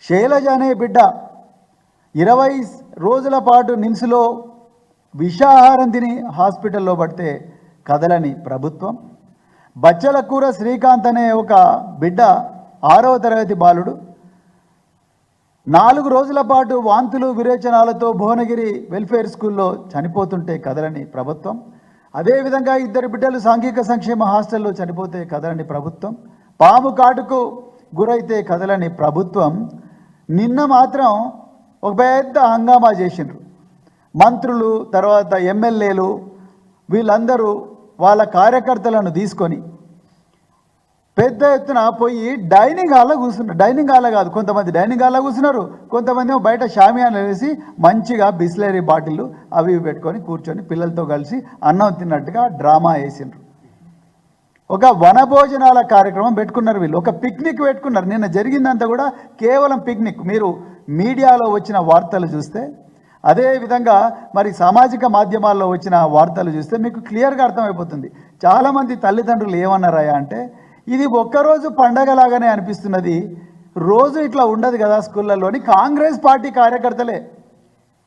శైలజ అనే బిడ్డ 20 రోజుల పాటు నిమ్స్లో విషాహారం తిని హాస్పిటల్లో పడితే కదలని ప్రభుత్వం. బచ్చలకూర శ్రీకాంత్ అనే ఒక బిడ్డ 6వ తరగతి బాలుడు 4 రోజుల పాటు వాంతులు విరేచనాలతో భువనగిరి వెల్ఫేర్ స్కూల్లో చనిపోతుంటే కదలని ప్రభుత్వం. అదేవిధంగా 2 బిడ్డలు సాంఘిక సంక్షేమ హాస్టల్లో చనిపోతే కదలని ప్రభుత్వం. పాము కాటుకు గురైతే కదలని ప్రభుత్వం. నిన్న మాత్రం ఒక పెద్ద హంగామా చేసిండ్రు మంత్రులు, తర్వాత ఎమ్మెల్యేలు, వీళ్ళందరూ వాళ్ళ కార్యకర్తలను తీసుకొని పెద్ద ఎత్తున పోయి డైనింగ్ హాల్లో కూర్చున్నారు. డైనింగ్ హాల్లో కాదు, కొంతమంది డైనింగ్ హాల్లో కూర్చున్నారు, కొంతమంది బయట షామియానా వేసి మంచిగా బిస్లరీ బాటిళ్ళు అవి పెట్టుకొని కూర్చొని పిల్లలతో కలిసి అన్నం తిన్నట్టుగా డ్రామా వేసిండ్రు. ఒక వనభోజనాల కార్యక్రమం పెట్టుకున్నారు వీళ్ళు, ఒక పిక్నిక్ పెట్టుకున్నారు. నిన్న జరిగిందంతా కూడా కేవలం పిక్నిక్. మీరు మీడియాలో వచ్చిన వార్తలు చూస్తే, అదేవిధంగా మరి సామాజిక మాధ్యమాల్లో వచ్చిన వార్తలు చూస్తే మీకు క్లియర్గా అర్థమైపోతుంది. చాలామంది తల్లిదండ్రులు ఏమన్నారా అంటే, ఇది ఒక్కరోజు పండగలాగానే అనిపిస్తున్నది, రోజు ఇట్లా ఉండదు కదా స్కూళ్ళల్లోని. కాంగ్రెస్ పార్టీ కార్యకర్తలే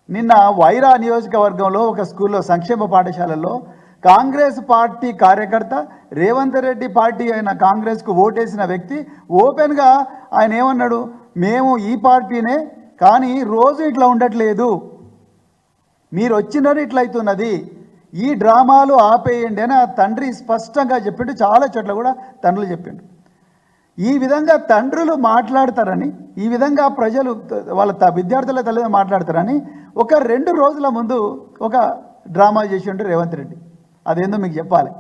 నిన్న వైరా నియోజకవర్గంలో ఒక స్కూల్లో సంక్షేమ పాఠశాలల్లో కాంగ్రెస్ పార్టీ కార్యకర్త, రేవంత్ రెడ్డి పార్టీ అయిన కాంగ్రెస్కు ఓటేసిన వ్యక్తి ఓపెన్గా ఆయన ఏమన్నాడు, మేము ఈ పార్టీనే కానీ రోజు ఇట్లా ఉండట్లేదు, మీరు వచ్చినది ఇట్లయితున్నది, ఈ డ్రామాలు ఆపేయండి అని ఆ తండ్రి స్పష్టంగా చెప్పిండు. చాలా చోట్ల కూడా తండ్రులు చెప్పిండు. ఈ విధంగా తండ్రులు మాట్లాడతారని, ఈ విధంగా ప్రజలు వాళ్ళ విద్యార్థుల తల్లిదండ్రులు మాట్లాడతారని ఒక 2 రోజుల ముందు ఒక డ్రామా చేసిండు రేవంత్ రెడ్డి. అదేందో మీకు చెప్పాలి.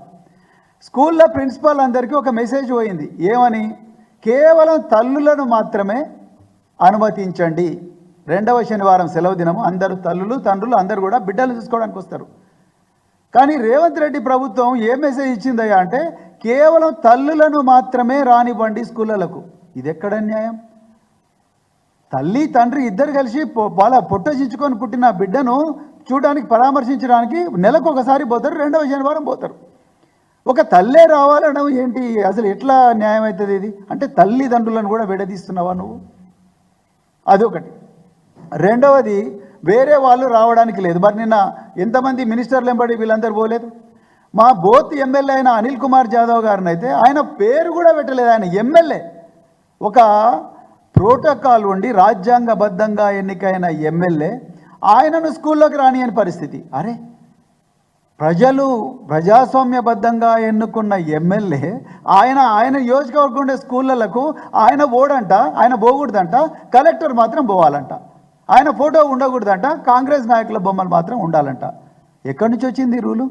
స్కూల్లో ప్రిన్సిపాల్ అందరికీ ఒక మెసేజ్ పోయింది. ఏమని? కేవలం తల్లులను మాత్రమే అనుమతించండి. 2వ శనివారం సెలవు దినము, అందరూ తల్లులు తండ్రులు అందరూ కూడా బిడ్డలు చూసుకోవడానికి వస్తారు. కానీ రేవంత్ రెడ్డి ప్రభుత్వం ఏ మెసేజ్ ఇచ్చిందయ్యా అంటే, కేవలం తల్లులను మాత్రమే రానివ్వండి స్కూళ్ళలకు. ఇది ఎక్కడ న్యాయం? తల్లి తండ్రి ఇద్దరు కలిసి వాళ్ళ పొట్ట చించుకొని పుట్టిన బిడ్డను చూడడానికి, పరామర్శించడానికి నెలకు ఒకసారి పోతారు, 2వ శనివారం పోతారు. ఒక తల్లే రావాలనడం ఏంటి? అసలు ఎట్లా న్యాయం అవుతుంది ఇది? అంటే తల్లిదండ్రులను కూడా విడదీస్తున్నావా నువ్వు? అదొకటి. రెండవది, వేరే వాళ్ళు రావడానికి లేదు. మరి నిన్న ఎంతమంది మినిస్టర్లు ఎంబడి వీళ్ళందరూ పోలేదు? మా బోత్ ఎమ్మెల్యే అయిన అనిల్ కుమార్ జాదవ్ గారిని అయితే ఆయన పేరు కూడా పెట్టలేదు. ఆయన ఎమ్మెల్యే, ఒక ప్రోటోకాల్ ఉండి రాజ్యాంగబద్ధంగా ఎన్నికైన ఎమ్మెల్యే, ఆయనను స్కూల్లోకి రానియని పరిస్థితి. అరే, ప్రజలు ప్రజాస్వామ్యబద్ధంగా ఎన్నుకున్న ఎమ్మెల్యే ఆయన నియోజకవర్గం ఉండే స్కూళ్ళకు ఆయన ఓడంట, ఆయన పోకూడదంట, కలెక్టర్ మాత్రం పోవాలంట, ఆయన ఫోటో ఉండకూడదంట, కాంగ్రెస్ నాయకుల బొమ్మలు మాత్రం ఉండాలంట. ఎక్కడి నుంచి వచ్చింది ఈ రూలు?